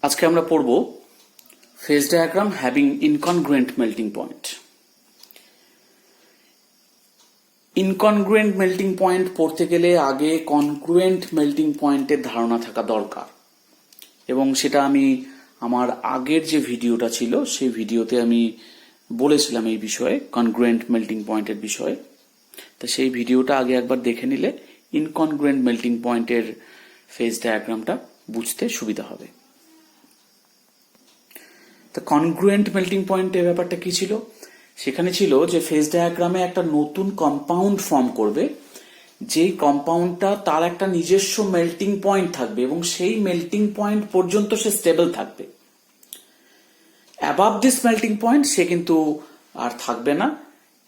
আজকে আমরা পড়ব phase diagram having incongruent melting point. Incongruent melting point পড়তে গেলে আগে কনগ্রুয়েন্ট মেল্টিং পয়েন্টের ধারণা থাকা দরকার, এবং সেটা আমি আমার আগের যে ভিডিওটা ছিল সেই ভিডিওতে আমি বলেছিলাম এই বিষয়ে, কনগ্রুয়েন্ট মেল্টিং পয়েন্টের বিষয়ে। তা সেই ভিডিওটা আগে একবার দেখে নিলে ইনকনগ্রুয়েন্ট মেল্টিং পয়েন্টের ফেজ ডায়াগ্রামটা বুঝতে সুবিধা হবে। তা কনগ্রুয়েন্ট মেল্টিং পয়েন্টের ব্যাপারটা কি ছিল? সেখানে ছিল যে ফেজ ডায়াগ্রামে একটা নতুন কম্পাউন্ড ফর্ম করবে, যেই কম্পাউন্ডটা তার একটা নিজস্ব মেল্টিং পয়েন্ট থাকবে এবং সেই মেল্টিং পয়েন্ট পর্যন্ত সে স্টেবল থাকবে। অ্যাবাভ দিস মেল্টিং পয়েন্ট সে কিন্তু আর থাকবে না,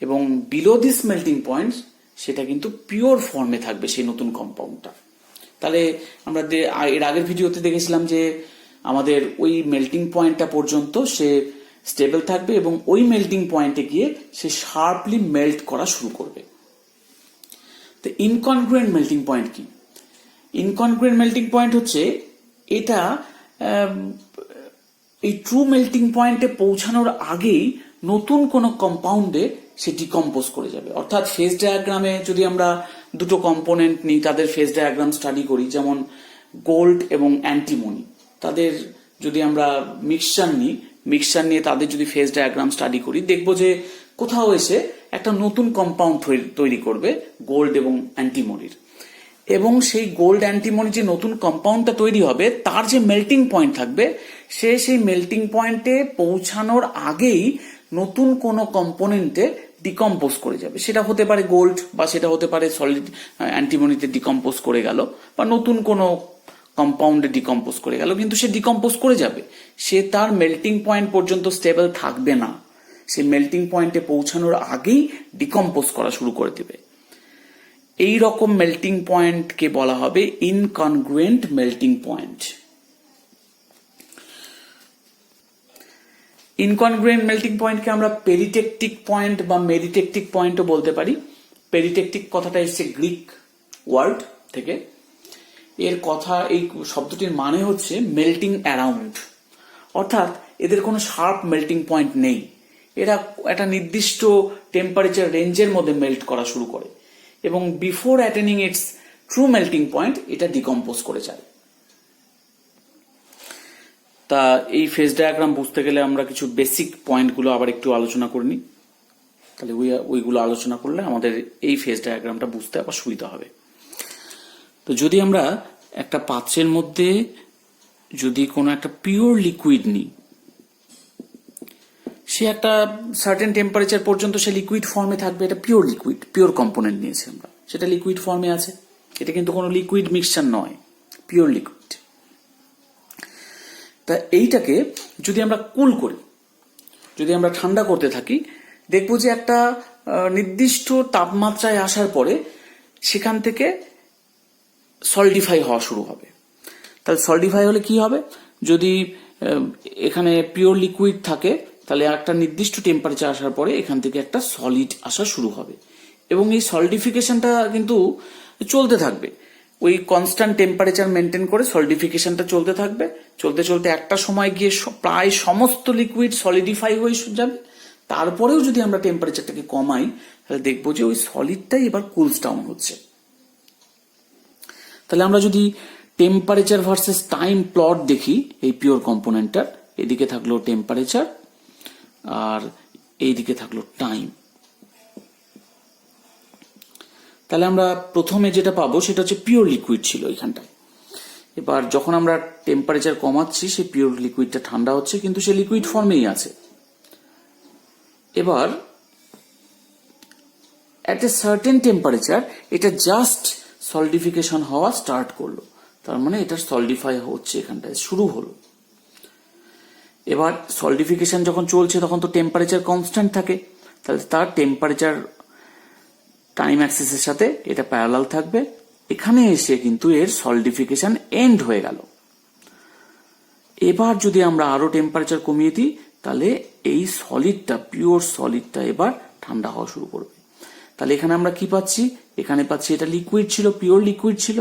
এবং বিলো দিস মেল্টিং পয়েন্ট সেটা কিন্তু পিওর ফর্মে থাকবে সেই নতুন কম্পাউন্ডটা। তাহলে আমরা এর আগের ভিডিওতে দেখেছিলাম যে আমাদের ওই মেল্টিং পয়েন্টটা পর্যন্ত সে স্টেবল থাকবে এবং ওই মেল্টিং পয়েন্টে গিয়ে সে শার্পলি মেল্ট করা শুরু করবে। তো ইনকনগ্রুয়েন্ট মেল্টিং পয়েন্ট কি? ইনকনগ্রুয়েন্ট মেল্টিং পয়েন্ট হচ্ছে এটা এই ট্রু মেল্টিং পয়েন্টে পৌঁছানোর আগেই নতুন কোনো কম্পাউন্ডে সে ডিকম্পোজ করে যাবে। অর্থাৎ ফেজ ডায়াগ্রামে যদি আমরা দুটো কম্পোনেন্ট নিই, তাদের ফেজ ডায়াগ্রাম স্টাডি করি, যেমন গোল্ড এবং অ্যান্টিমনি, তাদের যদি আমরা মিক্সচার নিয়ে তাদের যদি ফেজ ডায়াগ্রাম স্টাডি করি, দেখবো যে কোথাও এসে একটা নতুন কম্পাউন্ড তৈরি করবে গোল্ড এবং অ্যান্টিমনির, এবং সেই গোল্ড অ্যান্টিমনি যে নতুন কম্পাউন্ডটা তৈরি হবে তার যে মেল্টিং পয়েন্ট থাকবে, সে সেই মেল্টিং পয়েন্টে পৌঁছানোর আগেই নতুন কোনো কম্পোনেন্টে ডিকম্পোজ করে যাবে। সেটা হতে পারে গোল্ড, বা সেটা হতে পারে সলিড অ্যান্টিমনিতে ডিকম্পোজ করে গেল, বা নতুন কোনো কম্পাউন্ডে ডিকম্পোজ করে গেল, কিন্তু সে ডিকম্পোজ করে যাবে। সে তার মেল্টিং পয়েন্ট পর্যন্ত স্টেবল থাকবে না, সে মেল্টিং পয়েন্টে পৌঁছানোর আগেই ডিকম্পোজ করা শুরু করে দেবে। এই রকম মেল্টিং পয়েন্টকে বলা হবে ইনকনগ্রুয়েন্ট মেল্টিং পয়েন্ট। ইনকনগ্রুয়েন্ট মেল্টিং পয়েন্টকে আমরা পেরিটেকটিক পয়েন্ট বা মেরিটেকটিক পয়েন্টও বলতে পারি। পেরিটেকটিক কথাটা এসছে গ্রিক ওয়ার্ড থেকে। এর কথা, এই শব্দটির মানে হচ্ছে মেল্টিং অ্যারাউন্ড, অর্থাৎ এদের কোনো শার্প মেল্টিং পয়েন্ট নেই। এরা একটা নির্দিষ্ট টেম্পারেচার রেঞ্জের মধ্যে মেল্ট করা শুরু করে, এবং before attaining it's true melting point এটা ডিকম্পোজ করে যায়। তা এই ফেজ ডায়াগ্রাম বুঝতে গেলে আমরা কিছু বেসিক পয়েন্টগুলো আবার একটু আলোচনা করে নিই, তাহলে ওইগুলো আলোচনা করলে আমাদের এই ফেজ ডায়াগ্রামটা বুঝতে আবার সুবিধা হবে। তো যদি আমরা একটা পাত্রের মধ্যে যদি কোনো একটা পিওর লিকুইড নিই, সে একটা সার্টেন টেম্পারেচার পর্যন্ত সে লিকুইড ফর্মে থাকবে। এটা পিওর লিকুইড, পিওর কম্পোনেন্ট নিয়েছি আমরা, সেটা লিকুইড ফর্মে আছে। এটা কিন্তু কোনো লিকুইড মিক্সচার নয়, পিওর লিকুইড। তা এইটাকে যদি আমরা কুল করি, যদি আমরা ঠান্ডা করতে থাকি, দেখবো যে একটা নির্দিষ্ট তাপমাত্রায় আসার পরে সেখান থেকে সলিডিফাই হওয়া শুরু হবে। তাহলে সলিডিফাই হলে কি হবে? যদি এখানে পিওর লিকুইড থাকে, তাহলে একটা নির্দিষ্ট টেম্পারেচার আসার পরে এখান থেকে একটা সলিড আসা শুরু হবে, এবং এই সলিডিফিকেশনটা কিন্তু চলতে থাকবে। ওই কনস্ট্যান্ট টেম্পারেচার মেনটেন করে সলিডিফিকেশনটা চলতে থাকবে। চলতে চলতে একটা সময় গিয়ে প্রায় সমস্ত লিকুইড সলিডিফাই হয়ে যাবে। তারপরেও যদি আমরা টেম্পারেচারটাকে কমাই, তাহলে দেখবো যে ওই সলিডটাই এবার কুলস ডাউন হচ্ছে। তাহলে আমরা যদি টেম্পারেচার ভার্সেস টাইম প্লট দেখি এই পিওর কম্পোনেন্টটার, এদিকে থাকলো টেম্পারেচার আর এইদিকে থাকলো টাইম, তাহলে আমরা প্রথমে যেটা পাবো সেটা হচ্ছে পিওর লিকুইড ছিল এখানটায়। এবার যখন আমরা টেম্পারেচার কমাচ্ছি, সেই পিওর লিকুইডটা ঠান্ডা হচ্ছে, কিন্তু সে লিকুইড ফর্মেই আছে। এবার অ্যাট এ সার্টেন টেম্পারেচার এটা জাস্ট সলিডিফিকেশন হওয়া স্টার্ট করলো, তার মানে এটা সলিডিফাই হচ্ছে, এখানটায় শুরু হলো। এবার সলিডিফিকেশন যখন চলছে তখন তো টেম্পারেচার কনস্ট্যান্ট থাকে, তাহলে তার টেম্পারেচার টাইম অ্যাক্সিসের সাথে এটা প্যারালাল থাকবে। এখানে এসে কিন্তু এর সলিডিফিকেশন এন্ড হয়ে গেল। এবার যদি আমরা আরো টেম্পারেচার কমিয়ে দিই, তাহলে এই সলিডটা, পিওর সলিডটা এবার ঠান্ডা হওয়া শুরু করবে। তাহলে এখানে আমরা কি পাচ্ছি? এখানে পাচ্ছি এটা লিকুইড ছিল, পিওর লিকুইড ছিল,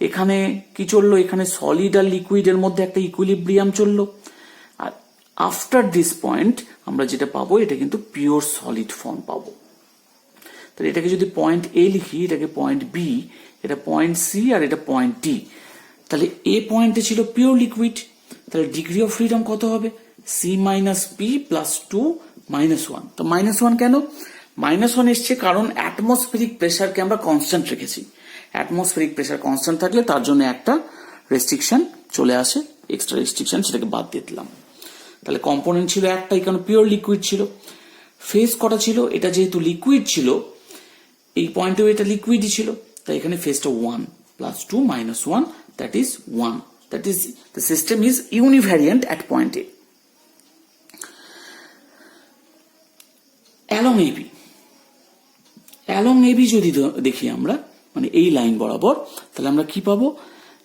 এখানে কি চললো, এখানে সলিড আর লিকুইডের মধ্যে একটা ইকুইলিব্রিয়াম চললো। আর আফটার দিস পয়েন্ট আমরা যেটা পাবো এটা কিন্তু পিওর সলিড ফর্ম পাবো। তাহলে এটাকে যদি পয়েন্ট এ লিখি, এটাকে পয়েন্ট বি, এটা পয়েন্ট সি, আর এটা পয়েন্ট ডি। তাহলে এ পয়েন্টে ছিল পিওর লিকুইড, তাহলে ডিগ্রি অফ ফ্রিডম কত হবে? C minus P plus 2 minus 1। তো মাইনাস 1 কেন? মাইনাস 1 এসছে কারণ অ্যাটমসফেরিক প্রেসারকে আমরা কনস্ট্যান্ট রেখেছি। অ্যাটমসফেরিক প্রেসার কনস্ট্যান্ট থাকলে তার জন্য একটা রেস্ট্রিকশন চলে আসে, এক্সট্রা রেস্ট্রিকশন, সেটাকে বাদ দিয়ে দিলাম। তাহলে কম্পোনেন্ট ছিল একটাই, কারণ পিওর লিকুইড ছিল। ফেজ কটা ছিল? এটা যেহেতু লিকুইড ছিল, এই পয়েন্টেও এটা লিকুইডই ছিল, তাই এখানে ফেজটা 1 plus 2 minus 1, that is 1। That is the system is univariant at point A. Along AB, along AB যদি দেখি আমরা, মানে এই লাইন বরাবর, তাহলে আমরা কি পাবো?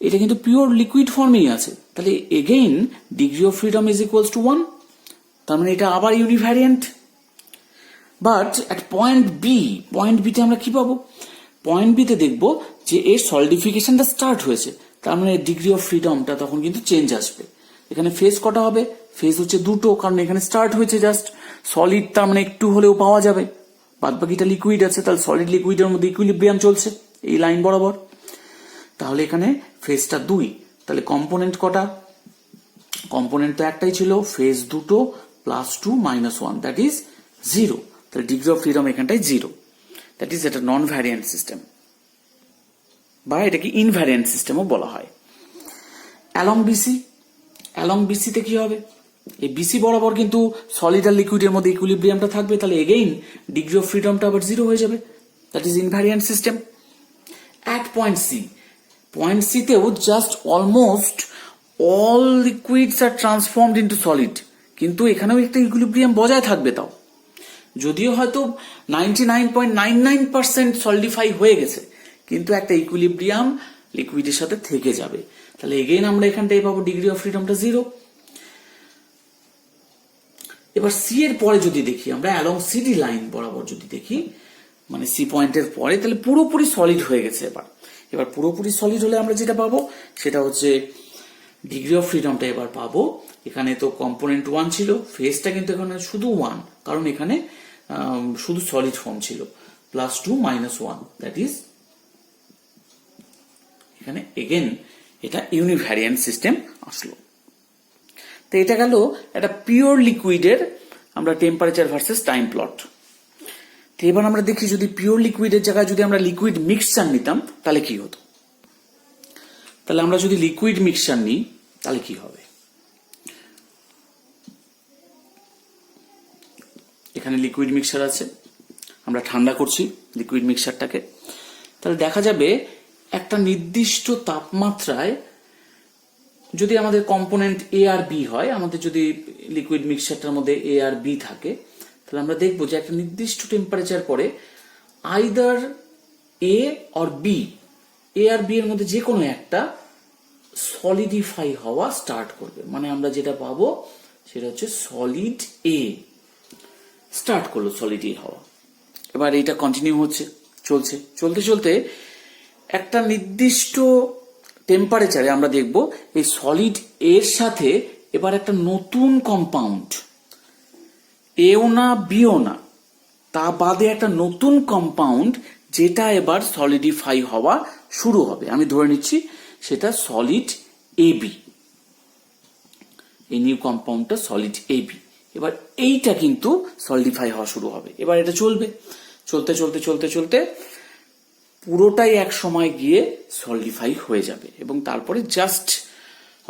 এটা কিন্তু পিওর লিকুইড ফর্মেই আছে, তাহলে again degree of freedom is equals to 1, তার মানে এটা আবার univariant. But at point B, point বিতে আমরা কি পাবো? পয়েন্ট বিতে দেখবো যে এর সলিডিফিকেশনটা স্টার্ট হয়েছে, তার মানে ডিগ্রি অফ ফ্রিডমটা তখন কিন্তু চেঞ্জ আসবে। এখানে ফেজ কটা হবে? ফেজ হচ্ছে দুটো, কারণ এখানে স্টার্ট হয়েছে জাস্ট। সলিড তার মানে একটু হলেও পাওয়া যাবে, বাদ বাকিটা লিকুইড আছে, তাহলে সলিড লিকুইডের মধ্যে ইকুইলিব্রিয়াম চলছে এই লাইন বরাবর। তাহলে এখানে ফেজটা 2, তাহলে কম্পোনেন্ট কটা? কম্পোনেন্ট তো একটাই ছিল, ফেজ দুটো প্লাস 2 মাইনাস 1, দ্যাট ইজ 0। তাহলে ডিগ্রি অফ ফ্রিডম এখানটায় 0, দ্যাট ইজ এটা নন ভ্যারিয়েন্ট সিস্টেম, বা এটাকে ইনভ্যারিয়েন্ট সিস্টেমও বলা হয়। অ্যালং বিসি, অ্যালং বিসিতে কি হবে? এই বিসি বরাবর কিন্তু সলিড আর লিকুইডের মধ্যে ইকুইলিব্রিয়ামটা থাকবে, তাহলে এগেইন ডিগ্রি অফ ফ্রিডমটা আবার 0 হয়ে যাবে, that is invariant system. At point C, point সিতেও জাস্ট অলমোস্ট অল লিকুইডস আর ট্রান্সফর্মড ইন্টু সলিড, কিন্তু এখানেও একটা ইকুইলিব্রিয়াম বজায় থাকবে, তাও যদিও হয়তো 99.99% সলিডিফাই হয়ে গেছে, কিন্তু একটা ইকুইলিব্রিয়াম লিকুইডের সাথে থেকে যাবে। তাহলে এগেইন আমরা এখানটাই পাবো ডিগ্রি অফ ফ্রিডমটা 0। এবার সি এর পরে যদি দেখি আমরা, অ্যালং সিডি লাইন বরাবর যদি দেখি, মানে সি পয়েন্টের পরে, তাহলে পুরোপুরি সলিড হয়ে গেছে। এবার পুরোপুরি সলিড হলে আমরা যেটা পাবো সেটা হচ্ছে ডিগ্রি অফ ফ্রিডমটা এবার পাবো। এখানে তো কম্পোনেন্ট 1 ছিল, ফেজটা কিন্তু এখানে শুধু 1, কারণ এখানে শুধু সলিড ফর্ম ছিল, প্লাস 2 মাইনাস 1, দ্যাট ইজ এখানে এগেন এটা ইউনিভ্যারিয়েন্ট সিস্টেম আসলো। তো এটা গেল একটা পিওর লিকুইডের আমরা টেম্পারেচার ভার্সেস টাইম প্লট। তো এবার আমরা দেখি যদি পিওর লিকুইডের জায়গায় যদি আমরা লিকুইড মিক্সচার নিতাম তাহলে কি হতো। তাহলে আমরা যদি লিকুইড মিক্সচার নিই তাহলে কি হবে? এখানে লিকুইড মিক্সচার আছে, আমরা ঠান্ডা করছি লিকুইড মিক্সচারটাকে, তাহলে দেখা যাবে একটা নির্দিষ্ট তাপমাত্রায় যদি আমাদের কম্পোনেন্ট এ আর বি হয়, আমাদের যদি লিকুইড মিক্সচারটার মধ্যে এ আর বি থাকে, তাহলে আমরা দেখবো যে একটা নির্দিষ্ট টেম্পারেচার পরে either A or B, A আর বি এর মধ্যে যে কোনো একটা সলিডিফাই হওয়া স্টার্ট করবে, মানে আমরা যেটা পাবো সেটা হচ্ছে সলিড এ স্টার্ট করলো, সলিড এ হওয়া। এবার এটা কন্টিনিউ হচ্ছে, চলছে, চলতে চলতে একটা নির্দিষ্ট টেম্পারেচারে আমরা দেখব এই সলিড এর সাথে এবার একটা নতুন কম্পাউন্ড, এও না বিও না, তা বাদে একটা নতুন কম্পাউন্ড যেটা এবার সলিডিফাই হওয়া শুরু হবে। আমি ধরে নিচ্ছি সেটা সলিড এবি, এই নিউ কম্পাউন্ডটা সলিড এবি। এবার এইটা কিন্তু সলিডিফাই হওয়া শুরু হবে। এবার এটা চলবে, চলতে চলতে চলতে চলতে পুরোটাই এক সময় গিয়ে সলিডিফাই হয়ে যাবে, এবং তারপরে just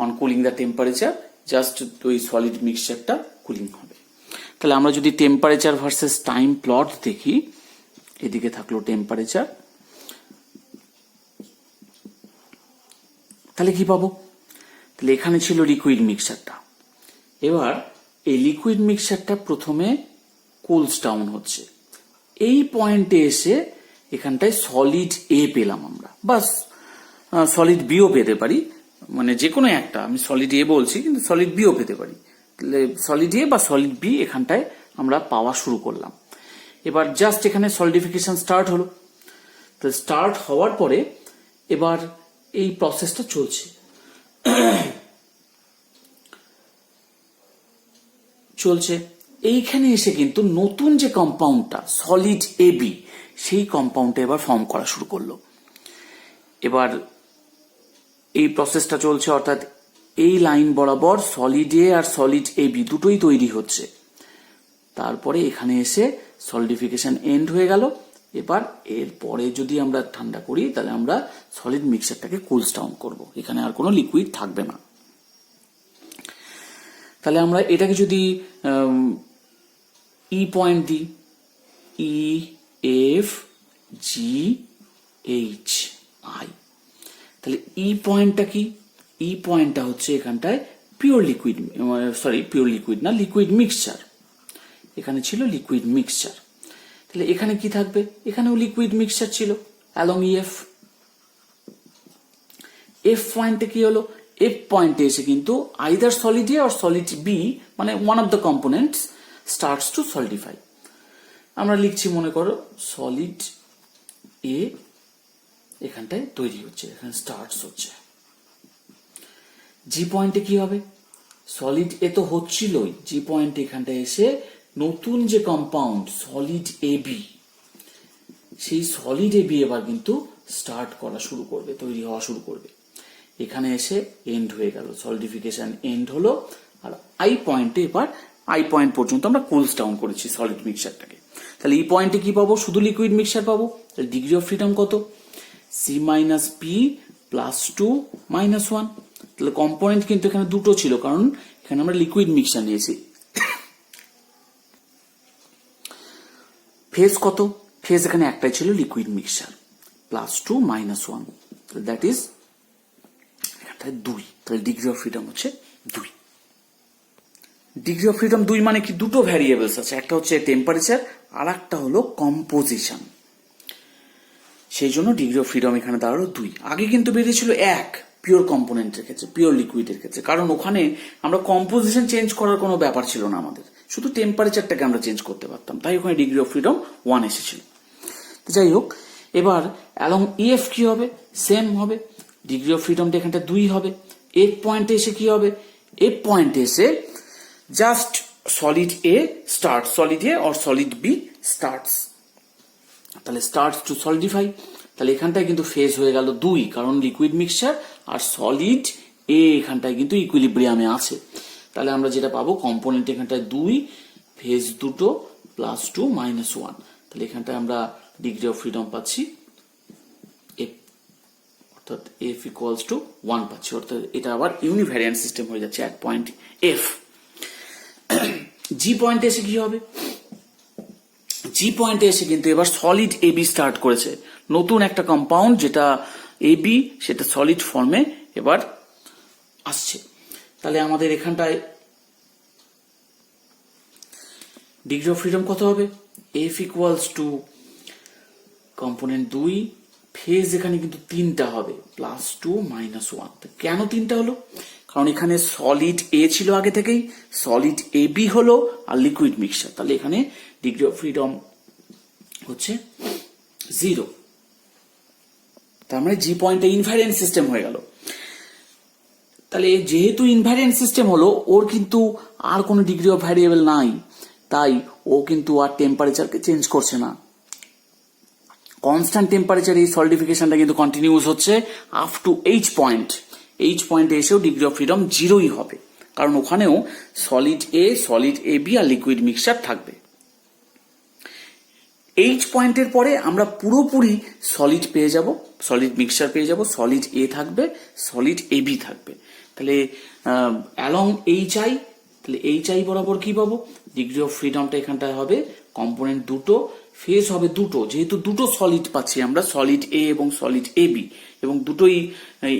on cooling the temperature just ওই সলিড মিক্সচারটা কুলিং হবে। তাহলে আমরা যদি টেম্পারেচার ভার্সেস টাইম প্লট দেখি, এদিকে থাকলো টেম্পারেচার, তাহলে কি পাবো? তাহলে এখানে ছিল লিকুইড মিক্সচারটা, এবার এই লিকুইড মিক্সচারটা প্রথমে কুলস ডাউন হচ্ছে, এই পয়েন্টে এসে এখানটায় সলিড এ পেলাম আমরা, বাস সলিড বিও পেতে পারি, মানে যে কোনো একটা, আমি সলিড এ বলছি কিন্তু সলিড বিও পেতে পারি, তাহলে সলিড এ বা সলিড বি এখানটায় আমরা পাওয়া শুরু করলাম। এবার জাস্ট এখানে সলিডিফিকেশন স্টার্ট হলো, তো স্টার্ট হওয়ার পরে এবার এই প্রসেসটা চলছে। এইখানে এসে কিন্তু নতুন যে কম্পাউন্ডটা সলিড এবি, সেই কম্পাউন্ডটা এবার ফর্ম করা শুরু করলো। এবার এই প্রসেসটা চলছে, অর্থাৎ এই লাইন বরাবর সলিড এ আর সলিড এবি দুটোই তৈরি হচ্ছে। তারপরে এখানে এসে সলিডিফিকেশন এন্ড হয়ে গেল। এবার এরপরে যদি আমরা ঠান্ডা করি, তাহলে আমরা সলিড মিক্সচারটাকে কুলস ডাউন করব, এখানে আর কোনো লিকুইড থাকবে না। তাহলে আমরা এটাকে যদি ই পয়েন্ট দিই, E F G H I, তাহলে ই পয়েন্টটা কি? ই পয়েন্টটা হচ্ছে এখানটায় পিওর লিকুইড, পিওর লিকুইড না, লিকুইড মিক্সচার। এখানে ছিল লিকুইড মিক্সচার, তাহলে এখানে কি থাকবে? এখানেও লিকুইড মিক্সচার ছিল অ্যালং ইএফ। এফ পয়েন্টে কি হলো? এফ পয়েন্টে এসে কিন্তু either solid A or solid B, মানে one of the components starts to solidify. আমরা লিখছি, মনে করো সলিড এ এখানটায় তৈরি হচ্ছে, এখানে স্টার্টস হচ্ছে। জি পয়েন্টে কি হবে? সলিড এ তো হচ্ছিলই, জি পয়েন্টে এখানটায় এসে নতুন যে কম্পাউন্ড সলিড এবি, সেই সলিড এবি এবার কিন্তু স্টার্ট করা শুরু করবে, তৈরি হওয়া শুরু করবে। এখানে এসে এন্ড হয়ে গেল, সলিডিফিকেশন এন্ড হলো। আর আই পয়েন্টে এবার আই পয়েন্ট পর্যন্ত আমরা কুলস ডাউন করেছি সলিড মিক্সচারটাকে। তাহলে এই পয়েন্টে কি পাবো? শুধু লিকুইড মিক্সচার পাবো। তাহলে ডিগ্রি অফ ফ্রিডম কত? C minus P plus 2 minus 1। তাহলে কম্পোনেন্ট কিন্তু এখানে দুটো ছিল, কারণ এখানে আমরা লিকুইড মিক্সচার নিয়েছি। ফেজ কত? ফেজ এখানে একটাই ছিল, liquid mixture, plus 2 minus 1, that is এখানটায় 2। তাহলে ডিগ্রি অফ ফ্রিডম হচ্ছে 2। ডিগ্রি অফ ফ্রিডম 2 মানে কি? দুটো ভ্যারিয়েবলস আছে, একটা হচ্ছে টেম্পারেচার আর একটা হলো কম্পোজিশন। সেই জন্য ডিগ্রি অফ ফ্রিডম এখানে দাঁড়ালো 2। আগে কিন্তু বেরিয়েছিল 1 পিওর কম্পোনেন্টের ক্ষেত্রে, পিওর লিকুইডের ক্ষেত্রে, কারণ ওখানে আমরা কম্পোজিশন চেঞ্জ করার কোনো ব্যাপার ছিল না আমাদের, শুধু টেম্পারেচারটাকে আমরা চেঞ্জ করতে পারতাম, তাই ওখানে ডিগ্রি অফ ফ্রিডম 1 এসেছিল। যাই হোক, এবার অ্যালং ইএফ কি হবে? সেম হবে, ডিগ্রি অফ ফ্রিডমটা এখানটা 2 হবে। এফ পয়েন্টে এসে কি হবে? এফ পয়েন্টে এসে just solid A start, solid A or solid B starts, তাহলে স্টার্টস টু সলিডিফাই। তাহলে এখানটায় কিন্তু ফেজ হয়ে গেল 2, কারণ লিকুইড মিক্সচার আর সলিড এ এখানটায় কিন্তু ইকুইলিব্রিয়ামে আছে। তাহলে আমরা যেটা পাবো, কম্পোনেন্ট এখানটায় 2, ফেজ দুটো, প্লাস 2 মাইনাস 1। তাহলে এখানটায় আমরা ডিগ্রি অফ ফ্রিডম পাচ্ছি এফ, অর্থাৎ এফ ইকুয়ালস টু 1 পাচ্ছি, অর্থাৎ এটা আবার ইউনিভ্যারিয়েন্ট সিস্টেম হয়ে যাচ্ছে অ্যাট পয়েন্ট এফ। জি পয়েন্টে এসে কি হবে? জি পয়েন্টে এসে কিন্তু এবার সলিড এবি স্টার্ট করেছে, নতুন একটা কম্পাউন্ড যেটা এবি, সেটা সলিড ফর্মে এবার আসছে। তাহলে আমাদের এখানটায় ডিগ্রি অফ ফ্রিডম কত হবে? F equals to component 2, phase এখানে কিন্তু 3টা হবে, প্লাস 2 মাইনাস 1। কেন 3টা হলো? কারণ এখানে সলিড এ ছিল আগে থেকেই, সলিড এ বি হলো, আর লিকুইড মিক্সচার। তাহলে এখানে ডিগ্রি অফ ফ্রিডম হচ্ছে 0। তার মানে জি পয়েন্টে ইনভ্যারিয়েন্ট সিস্টেম হয়ে গেল। তাহলে যেহেতু ইনভ্যারিয়েন্ট সিস্টেম হলো, ওর কিন্তু আর কোনো ডিগ্রি অফ ভ্যারিয়েবল নাই, তাই ও কিন্তু আর টেম্পারেচারকে চেঞ্জ করছে না। কনস্ট্যান্ট টেম্পারেচার এই সলিডিফিকেশনটা কিন্তু কন্টিনিউস হচ্ছে up to H point. H পয়েন্টে এসেও ডিগ্রি অফ ফ্রিডম 0ই হবে, কারণ ওখানেও solid A, solid A B আর লিকুইড মিক্সচার থাকবে। এইচ পয়েন্টের পরে আমরা পুরোপুরি সলিড পেয়ে যাব, সলিড মিক্সচার পেয়ে যাব, সলিড এ থাকবে, সলিড এ বি থাকবে। তাহলে অ্যালং এইচ আই, তাহলে এইচ আই বরাবর কি পাবো? ডিগ্রি অফ ফ্রিডমটা এখানটায় হবে কম্পোনেন্ট দুটো, ফেজ হবে দুটো, যেহেতু দুটো সলিড পাচ্ছি আমরা, সলিড এ এবং সলিড এ বি, এবং দুটোই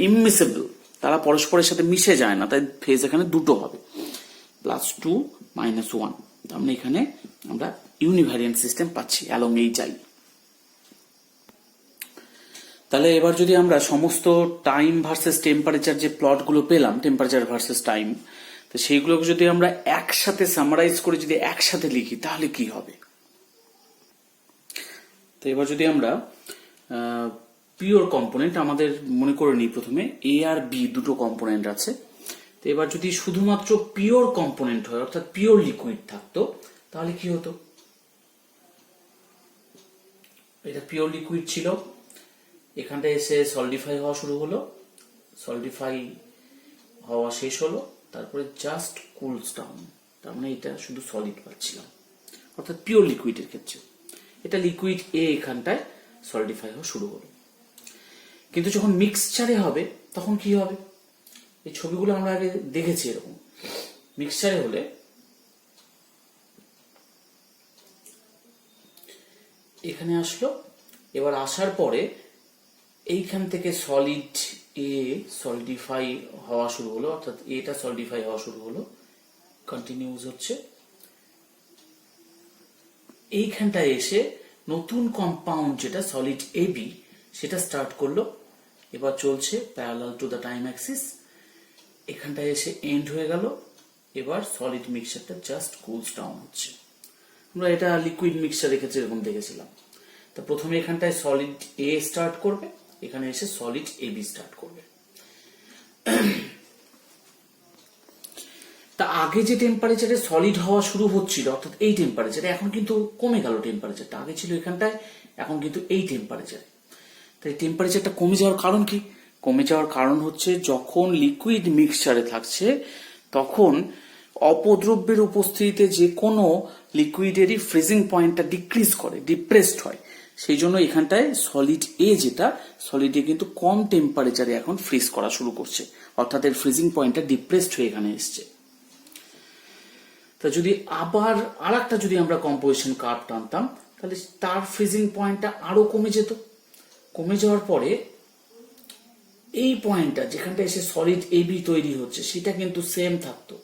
ইমমিসেবল, তারা পরস্পরের সাথে মিশে যায় না, তাই ফেজ এখানে দুটো হবে, প্লাস 2 মাইনাস 1। তার মানে এখানে আমরা ইউনিভ্যারিয়েন্ট সিস্টেম পাচ্ছি অ্যালং এইচ আই। তাহলে এবার যদি আমরা সমস্ত টাইম ভার্সেস টেম্পারেচার যে প্লটগুলো পেলাম, টেম্পারেচার ভার্সেস টাইম, তো সেইগুলোকে যদি আমরা একসাথে সামারাইজ করে যদি একসাথে লিখি, তাহলে কি হবে? তো এবার যদি আমরা পিওর কম্পোনেন্ট আমাদের মনে করে নিই প্রথমে এ আর বি দুটো কম্পোনেন্ট আছে। তো এবার যদি শুধুমাত্র পিওর কম্পোনেন্ট হয় অর্থাৎ পিওর লিকুইড থাকতো তাহলে কি হতো, এটা পিওর লিকুইড ছিল, এখানটা এসে সলিডিফাই হওয়া শুরু হলো, সলিডিফাই হওয়া শেষ হলো, তারপরে জাস্ট কুলস ডাউন, তার মানে এটা শুধু সলিড পাচ্ছিলাম অর্থাৎ পিওর লিকুইডের ক্ষেত্রে। এটা লিকুইড এ এখানটায় সলিডিফাই হওয়া শুরু হলো। কিন্তু যখন মিক্সচারে হবে তখন কি হবে, এই ছবিগুলো আমরা আগে দেখেছি এরকম। মিক্সচারে হলে এখানে আসলো, এবার আসার পরে এইখান থেকে সলিড এ সলিডিফাই হওয়া শুরু হলো, অর্থাৎ এটা সলিডিফাই হওয়া শুরু হলো, কন্টিনিউস হচ্ছে। এইখানটায় এসে নতুন কম্পাউন্ড যেটা সলিড এ বি সেটা স্টার্ট করলো, এবার চলছে parallel to the time Axis, এখানটায় এসে এন্ড হয়ে গেল, এবার সলিড মিক্সচারটা জাস্ট কুলস ডাউন হচ্ছে। আমরা এটা লিকুইড মিক্সচারের ক্ষেত্রে এরকম দেখেছিলাম। তো প্রথমে এখানটায় সলিড এ স্টার্ট করবে, এখানে এসে সলিড এ বি স্টার্ট করবে। তা আগে যে টেম্পারেচারে সলিড হওয়া শুরু হচ্ছিল অর্থাৎ এই টেম্পারেচারে, এখন কিন্তু কমে গেল টেম্পারেচারটা, আগে ছিল এখানটায়, এখন কিন্তু এই টেম্পারেচারে। তাই টেম্পারেচারটা কমে যাওয়ার কারণ কি? কমে যাওয়ার কারণ হচ্ছে যখন লিকুইড মিক্সচারে থাকছে তখন অপদ্রব্যের উপস্থিতিতে যে কোনো লিকুইডেরই ফ্রিজিং পয়েন্টটা ডিক্রিজ করে, ডিপ্রেসড হয়। সেই জন্য এখানটায় সলিড এ যেটা, সলিড এ কিন্তু কম টেম্পারেচারে এখন ফ্রিজ করা শুরু করছে, অর্থাৎ এর ফ্রিজিং পয়েন্টটা ডিপ্রেসড হয়ে এখানে এসছে। তা যদি আবার আর একটা যদি আমরা কম্পোজিশন কার্ভ টানতাম তাহলে তার ফ্রিজিং পয়েন্টটা আরো কমে যেত। কমে যাওয়ার পরে এই পয়েন্টটা যেখানটা এসে সলিড এ বি তৈরি হচ্ছে সেটা কিন্তু সেম থাকতো,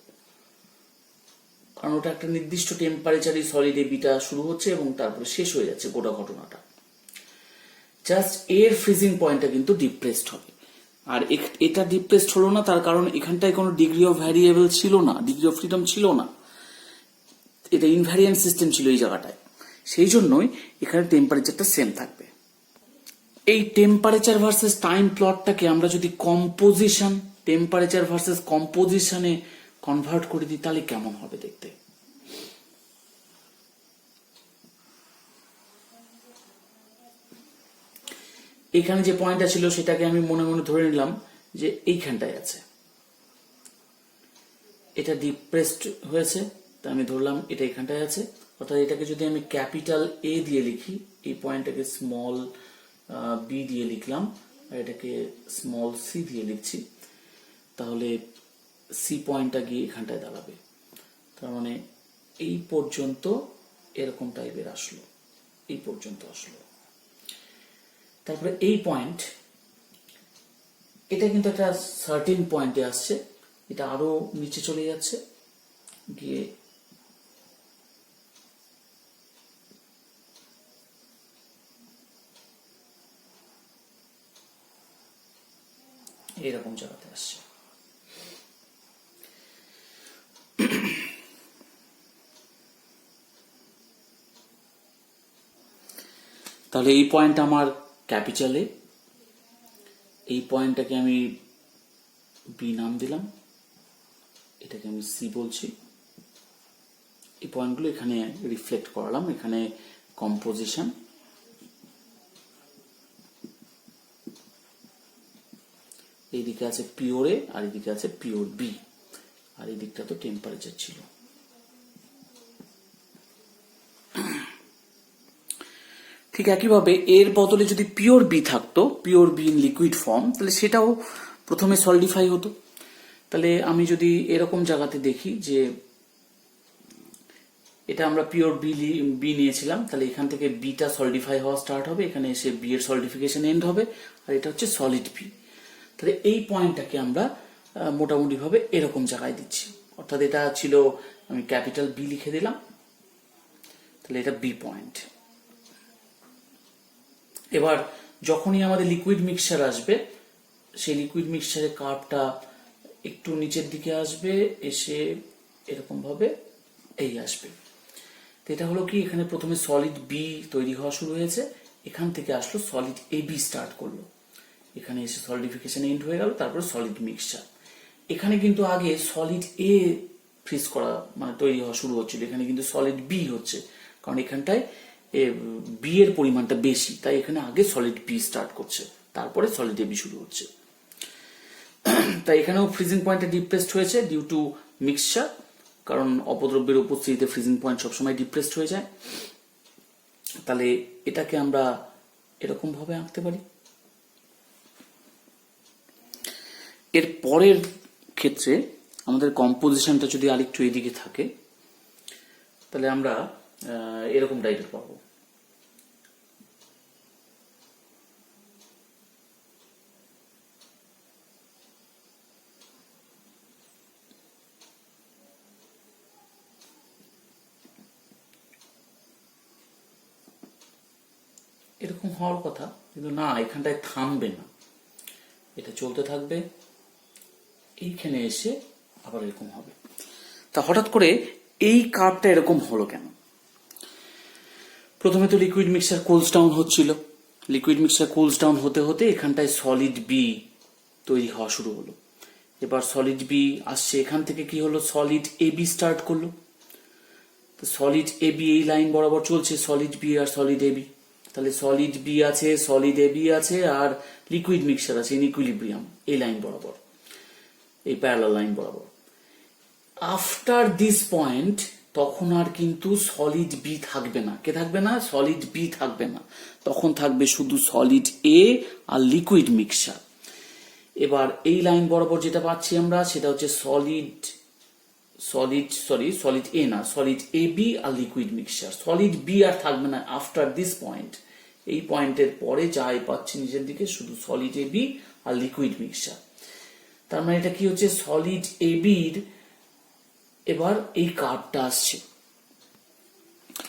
কারণ ওটা একটা নির্দিষ্ট টেম্পারেচারে সলিড এ বিটা শুরু হচ্ছে এবং তারপরে শেষ হয়ে যাচ্ছে গোটা ঘটনাটা। জাস্ট এর ফ্রিজিং পয়েন্টটা কিন্তু ডিপ্রেসড হবে। আর এটা ডিপ্রেসড হলো না তার কারণ এখানটায় কোনো ডিগ্রি অফ ভ্যারিয়েবল ছিল না, ডিগ্রি অফ ফ্রিডম ছিল না, এটা ইনভ্যারিয়েন্ট সিস্টেম ছিল এই জায়গাটায়। সেই জন্যই এখানে টেম্পারেচারটা সেম থাকবে। এই টেম্পারেচার ভার্সেস টাইম প্লটটাকে আমরা যদি কম্পোজিশন, টেম্পারেচার ভার্সেস কম্পোজিশনে কনভার্ট করে দিই তাহলে কেমন হবে দেখতে। এখানে যে পয়েন্টটা ছিল সেটাকে আমি মনে মনে ধরে নিলাম যে এইখানটায় আছে, এটা ডিপ্রেসড হয়েছে, তা আমি ধরলাম এটা এখানটায় আছে। অর্থাৎ এটাকে যদি আমি ক্যাপিটাল এ দিয়ে লিখি, এই পয়েন্টটাকে স্মল বি দিয়ে লিখলাম, আর এটাকে স্মল সি দিয়ে লিখছি, তাহলে সি পয়েন্টটা গিয়ে এখানটায় দাঁড়াবে। তার মানে এই পর্যন্ত এরকম টাইপের আসলো, এই পর্যন্ত আসলো। তারপরে এই পয়েন্ট, এটা কিন্তু একটা সার্টেন পয়েন্টে আসছে, এটা আরো নিচে চলে যাচ্ছে, গিয়ে এরকম জায়গাতে আসছে। তাহলে এই পয়েন্ট আমার ক্যাপিটালে, এই পয়েন্টটাকে আমি বি নাম দিলাম, এটাকে আমি সি বলছি। এই পয়েন্টগুলো এখানে রিফ্লেক্ট করালাম, এখানে কম্পোজিশন, এইদিকে আছে পিওর এ আর এদিকে আছে পিওর বি, আর এই দিকটা তো টেম্পারেচার ছিল। ঠিক একইভাবে এর বদলে যদি পিওর বি থাকতো, pure be in liquid form, তাহলে সেটাও প্রথমে সলিডিফাই হতো। তাহলে আমি যদি এরকম জায়গাতে দেখি যে এটা আমরা পিওর বি নিয়েছিলাম, তাহলে এখান থেকে বিটা সলিডিফাই হওয়া স্টার্ট হবে, এখানে এসে বি এর সলিডিফিকেশন এন্ড হবে, আর এটা হচ্ছে সলিড বি। তাহলে এই পয়েন্টটাকে আমরা মোটামুটি ভাবে এরকম জায়গায় দিচ্ছি, অর্থাৎ এটা ছিল, আমি ক্যাপিটাল বি লিখে দিলাম, তাহলে এটা বি পয়েন্ট। এবার যখনই আমাদের লিকুইড মিক্সচার আসবে, সেই লিকুইড মিক্সচারের কার্ভটা একটু নিচের দিকে আসবে, এসে এরকম ভাবে এই আসবে। তো এটা হলো কি, এখানে প্রথমে সলিড বি তৈরি হওয়া শুরু হয়েছে, এখান থেকে আসলো সলিড এ বি স্টার্ট করলো। এখানে এসে সলিডিফিকেশন এন্ড হয়ে গেল, তারপর সলিড মিক্সচার। এখানে কিন্তু আগে সলিড এ ফ্রিজ করা মানে তৈরি হওয়া শুরু হচ্ছিল, এখানে কিন্তু সলিড বি হচ্ছে, কারণ এখানটায় বি এর পরিমাণটা বেশি, তাই এখানে আগে সলিড বি স্টার্ট করছে, তারপরে সলিড এ বি শুরু হচ্ছে। তাই এখানেও ফ্রিজিং পয়েন্টটা ডিপ্রেসড হয়েছে ডিউ টু মিক্সচার, কারণ অপদ্রব্যের উপস্থিতিতে ফ্রিজিং পয়েন্ট সবসময় ডিপ্রেসড হয়ে যায়। তাহলে এটাকে আমরা এরকম ভাবে আঁকতে পারি। এর পরের ক্ষেত্রে আমাদের কম্পোজিশনটা যদি আরেকটু এদিকে থাকে, তাহলে আমরা এরকম টাইপের পাবো। এরকম হওয়ার কথা, কিন্তু না, এখানটায় থামবে না, এটা চলতে থাকবে, এইখানে এসে আবার এরকম হবে। তা হঠাৎ করে এই কার্ভটা এরকম হলো কেন? প্রথমে তো লিকুইড মিক্সচার কুলস ডাউন হচ্ছিল, লিকুইড মিক্সচার কুলস ডাউন হতে হতে এখানটায় সলিড বি তৈরি হওয়া শুরু হলো। এবার সলিড বি আসছে, এখান থেকে কি হলো, সলিড এ বি স্টার্ট করলো। তো সলিড এ বি এই লাইন বরাবর চলছে, solid B R solid A B. তাহলে সলিড বি আছে, সলিড এ বি আছে, আর লিকুইড মিক্সচার আছে ইন ইকুইলিব্রিয়াম এই লাইন বরাবর, এই প্যারালাল লাইন বরাবর। আফটার দিস পয়েন্ট তখন আর কিন্তু সলিড বি থাকবে না। কে থাকবে না? সলিড বি থাকবে না, তখন থাকবে শুধু সলিড এ আর লিকুইড মিক্সচার। এবার এই লাইন বরাবর যেটা পাচ্ছি আমরা সেটা হচ্ছে সলিড এ না, সলিড এ বি আর লিকুইড মিক্সচার। সলিড বি আর থাকবে না আফটার দিস পয়েন্ট। এই পয়েন্টের পরে যাই পাচ্ছি নিচের দিকে শুধু সলিড এ বি আর লিকুইড মিক্সচার। তার মানে এটা কি হচ্ছে, সলিড এ বির এবার এই কার্ভটা আসছে।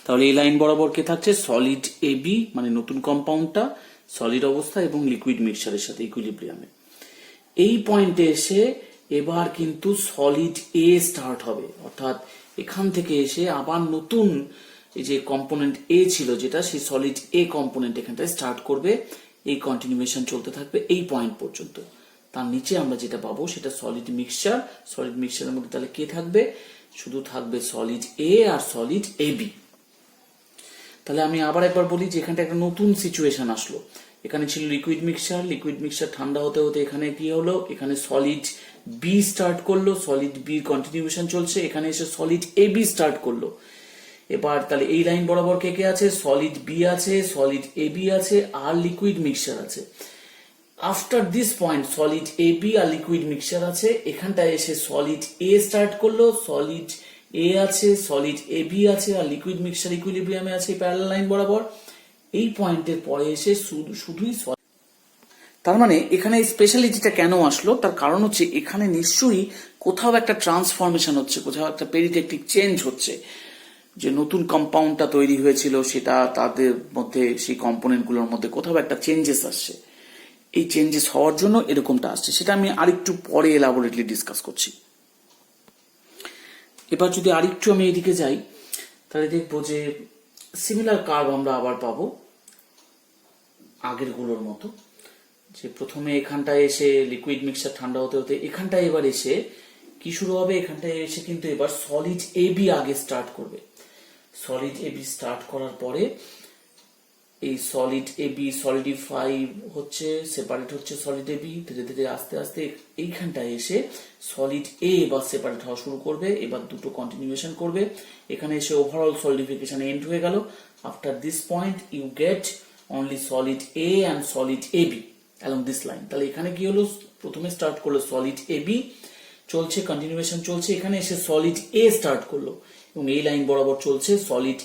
তাহলে এই লাইন বরাবর কে থাকছে, সলিড এ বি মানে নতুন কম্পাউন্ডটা সলিড অবস্থা এবং লিকুইড মিক্সচারের সাথে ইকুইলিব্রিয়ামে। এই পয়েন্টে এসে এবার কিন্তু সলিড এ স্টার্ট হবে, অর্থাৎ এখান থেকে এসে আবার নতুন এই যে কম্পোনেন্ট এ ছিল যেটা, সেই সলিড এ কম্পোনেন্ট এখানটায় স্টার্ট করবে। এই কন্টিনিউয়েশন চলতে থাকবে এই পয়েন্ট পর্যন্ত। তার নিচে আমরা যেটা পাবো সেটা সলিড মিক্সচার। সলিড মিক্সচারের মধ্যে তাহলে কে থাকবে? শুধু থাকবে সলিড এ আর সলিড এ বি। তাহলে আমি আবার একবার বলি যে এখানটা একটা নতুন সিচুয়েশন আসলো। এখানে ছিল লিকুইড মিক্সচার, লিকুইড মিক্সচার ঠান্ডা হতে হতে এখানে কি হলো, এখানে সলিড বি স্টার্ট করলো, সলিড বি কন্টিনিউয়েশন চলছে, এখানে এসে সলিড এ বি স্টার্ট করলো। এবার তাহলে এই লাইন বরাবর কে কে আছে, সলিড বি আছে, সলিড এ বি আছে, আর লিকুইড মিক্সচার আছে। After this point solid A B আর লিকুইড মিক্সচার আছে, এখানটায় এসে সলিড এ স্টার্ট করলো, সলিড এ আছে, সলিড এ বি আছে, আর লিকুইড মিক্সচার ইকুইলিব্রিয়ামে আছে প্যারালাল লাইন বরাবর। এই পয়েন্টের পরে এসে শুধুই তার মানে এখানে স্পেশালিটিটা কেন আসলো, তার কারণ হচ্ছে এখানে নিশ্চয়ই কোথাও একটা ট্রান্সফরমেশন হচ্ছে, কোথাও একটা পেরিটেকটিক চেঞ্জ হচ্ছে। যে নতুন কম্পাউন্ডটা তৈরি হয়েছিল সেটা তাদের মধ্যে, সেই কম্পোনেন্টগুলোর মধ্যে কোথাও একটা চেঞ্জেস আসছে। এই চেঞ্জেস হওয়ার জন্য এরকমটা আসছে, সেটা আমি আরেকটু পরে এলাবোরেটলি ডিসকাস করছি। এবার যদি আরেকটু আমি এদিকে যাই, তাহলে দেখবো যে সিমিলার কার্ভ আমরা আবার পাবো আগের গুলোর মতো। যে প্রথমে এখানটায় এসে লিকুইড মিক্সচার ঠান্ডা হতে হতে এখানটায় এবার এসে কি শুরু হবে, এখানটায় এসে কিন্তু এবার সলিড এ বি আগে স্টার্ট করবে। সলিড এ বি স্টার্ট করার পরে এই সলিড এ বি সলিডিফাই হচ্ছে, সেপারেট হচ্ছে সলিড এ বি, ধীরে ধীরে আস্তে আস্তে এইখানটায় এসে সলিড এ এবার সেপারেট হওয়া শুরু করবে। এবার দুটো কন্টিনিউয়েশন করবে, এখানে এসে ওভারঅল সলিডিফিকেশন এন্ড হয়ে গেল। After this point you get only solid A and solid A B along this line. তাহলে এখানে কি হলো, প্রথমে স্টার্ট করলো সলিড এ বি, চলছে কন্টিনিউয়েশন চলছে, এখানে এসে সলিড এ স্টার্ট করলো এবং এই লাইন বরাবর চলছে সলিড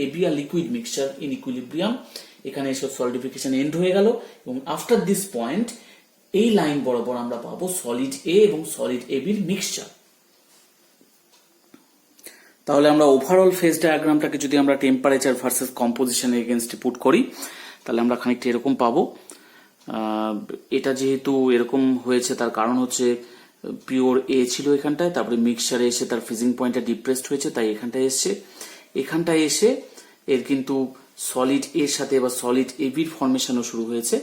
এ বি আর লিকুইড মিক্সচার ইন ইকুইলিব্রিয়াম। এখানে এসে সলিডিফিকেশন এন্ড হয়ে গেল এবং আফটার দিস পয়েন্ট এই লাইন বরাবর আমরা পাবো সলিড এ এবং সলিড এ বির মিক্সচার। তাহলে আমরা ওভারঅল ফেজ ডায়াগ্রামটাকে যদি আমরা টেম্পারেচার ভার্সেস কম্পোজিশন এগেইনস্টে পুট করি, তাহলে আমরা খানিকটা এরকম পাবো। এটা যেহেতু এরকম হয়েছে তার কারণ হচ্ছে পিওর এ ছিল এখানটায়, তারপরে মিক্সচারে এসে তার ফ্রিজিং পয়েন্টটা ডিপ্রেসড হয়েছে, তাই এখানটায় এসছে। এখানটায় এসে এর কিন্তু সলিড এর সাথে এবার সলিড এ বির ফর্মেশনও শুরু হয়েছে।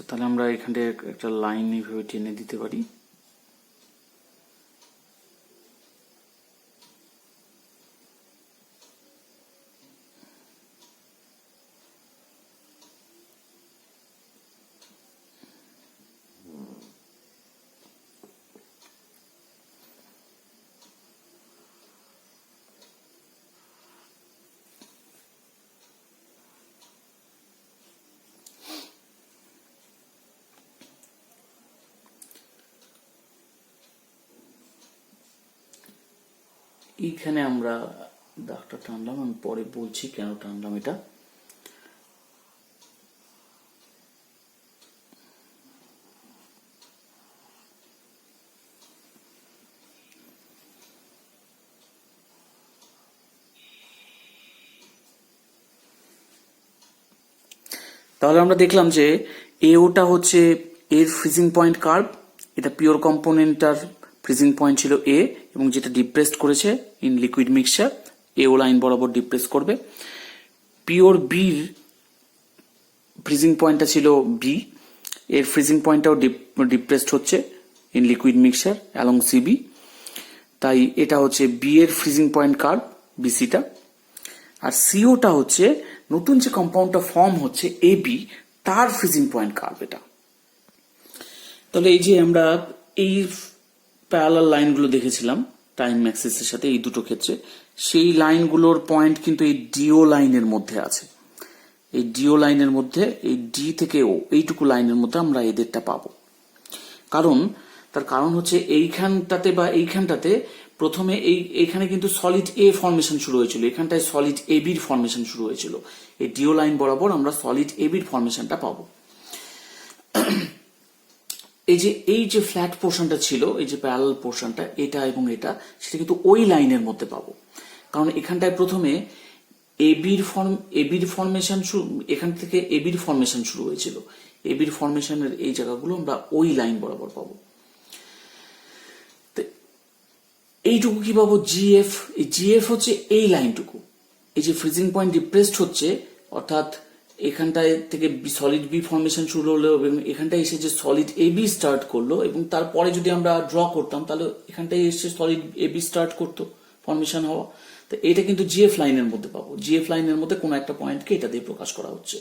তাহলে আমরা এখানে একটা লাইন এইভাবে টেনে দিতে পারি। এইখানে আমরা দাগটা টানলাম, আমি পরে বলছি কেন টানলাম এটা। তাহলে আমরা দেখলাম যে এওটা হচ্ছে এর ফ্রিজিং পয়েন্ট কার্ভ, এটা পিওর কম্পোনেন্টটার ফ্রিজিং পয়েন্ট ছিল এ, এবং যেটা ডিপ্রেসড করেছে in liquid mixture, AO line বরাবর ডিপ্রেস করবে। পিওর বির ফ্রিজিং পয়েন্টটা ছিল বি, এর ফ্রিজিং পয়েন্টটাও ডিপ্রেসড হচ্ছে in liquid mixture along CB, তাই এটা হচ্ছে বি এর ফ্রিজিং পয়েন্ট কার্ভ বিসিটা। আর সিওটা হচ্ছে নতুন যে কম্পাউন্ডটা ফর্ম হচ্ছে এ বি, তার ফ্রিজিং পয়েন্ট কার্ভ এটা। তাহলে এই যে আমরা এই প্যারালাল লাইনগুলো দেখেছিলাম টাইম অ্যাক্সিসের সাথে এই দুটো ক্ষেত্রে, সেই লাইনগুলোর পয়েন্ট কিন্তু এই ডিও লাইনের মধ্যে আছে। এই ডিও লাইনের মধ্যে, এই ডি থেকে ও এইটুকু লাইনের মধ্যে আমরা এদেরটা পাবো। তার কারণ হচ্ছে এইখানটাতে বা এইখানটাতে প্রথমে এইখানে কিন্তু সলিড এ ফর্মেশন শুরু হয়েছিল, এখানটায় সলিড এ বির ফর্মেশন শুরু হয়েছিল। এই ডিও লাইন বরাবর আমরা সলিড এ বির ফর্মেশনটা পাবো। এই যে ফ্ল্যাট পোর্শনটা ছিল, এই যে প্যারালাল পোর্শনটা, এটা এবং এটা, সেটা কিন্তু ওই লাইনের মধ্যে পাবো। কারণ এখানটায় প্রথমে এবির ফর্মেশন এখান থেকে এবির ফর্মেশন শুরু হয়েছিল, এবির ফর্মেশনের এই জায়গাগুলো আমরা ওই লাইন বরাবর পাবো। এইটুকু কি পাবো? জিএফ। এই জিএফ হচ্ছে এই লাইনটুকু, এই যে ফ্রিজিং পয়েন্ট ডিপ্রেসড হচ্ছে, অর্থাৎ এখানটায় থেকে সলিড বি ফর্মেশন শুরু হলো এবং এখানটায় এসে যে সলিড এ বি স্টার্ট করলো, এবং তারপরে যদি আমরা ড্র করতাম তাহলে এখানটায় এসে সলিড এ বি স্টার্ট করতো ফর্মেশন হওয়া। তো এটা কিন্তু জিএফ লাইনের মধ্যে পাবো, জিএফ লাইনের মধ্যে কোনো একটা পয়েন্টকে এটা দিয়ে প্রকাশ করা হচ্ছে।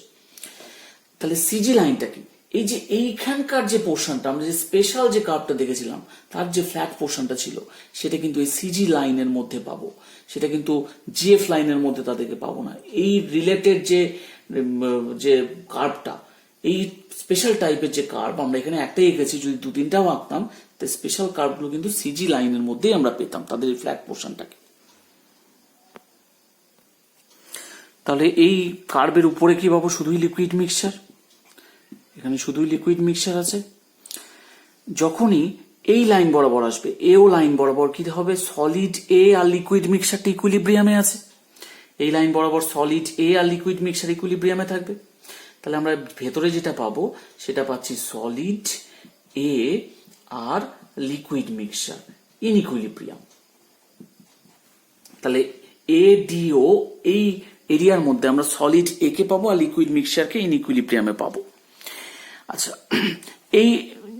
তাহলে সিজি লাইনটা কি? এই যে এইখানকার যে পোর্শনটা, আমরা যে স্পেশাল যে কার্ভটা দেখেছিলাম, তার যে ফ্ল্যাট পোর্শনটা ছিল, সেটা কিন্তু এই সিজি লাইনের মধ্যে পাবো, সেটা কিন্তু জিএফ লাইনের মধ্যে তাদেরকে পাবো না। এই রিলেটেড যে কার্ভটা, এই স্পেশাল টাইপের যে কার্ভ, আমরা এখানে একটাই এঁকেছি, যদি দু তিনটাও আঁকতাম তো স্পেশাল কার্ভগুলো কিন্তু সিজি লাইনের মধ্যেই আমরা পেতাম তাদের ফ্ল্যাট পোর্শনটাকে। তাহলে এই কার্ভের উপরে কি পাবো? শুধুই লিকুইড মিক্সচার, এখানে শুধুই লিকুইড মিক্সচার আছে। যখনই এই লাইন বরাবর আসবে, এও লাইন বরাবর কি হবে? সলিড এ আর লিকুইড মিক্সচারটা ইকুইলিব্রিয়ামে আছে, এই লাইন বরাবর সলিড এ আর লিকুইড মিক্সচার ইকুইলিব্রিয়ামে থাকবে। তাহলে আমরা ভেতরে যেটা পাবো সেটা পাচ্ছি সলিড এ আর লিকুইড মিক্সচার ইন ইকুইলিব্রিয়াম। তাহলে এ ডিও এই এরিয়ার মধ্যে আমরা সলিড এ কে পাবো আর লিকুইড মিক্সচারকে ইন ইকুইলিব্রিয়ামে পাবো। আচ্ছা, এই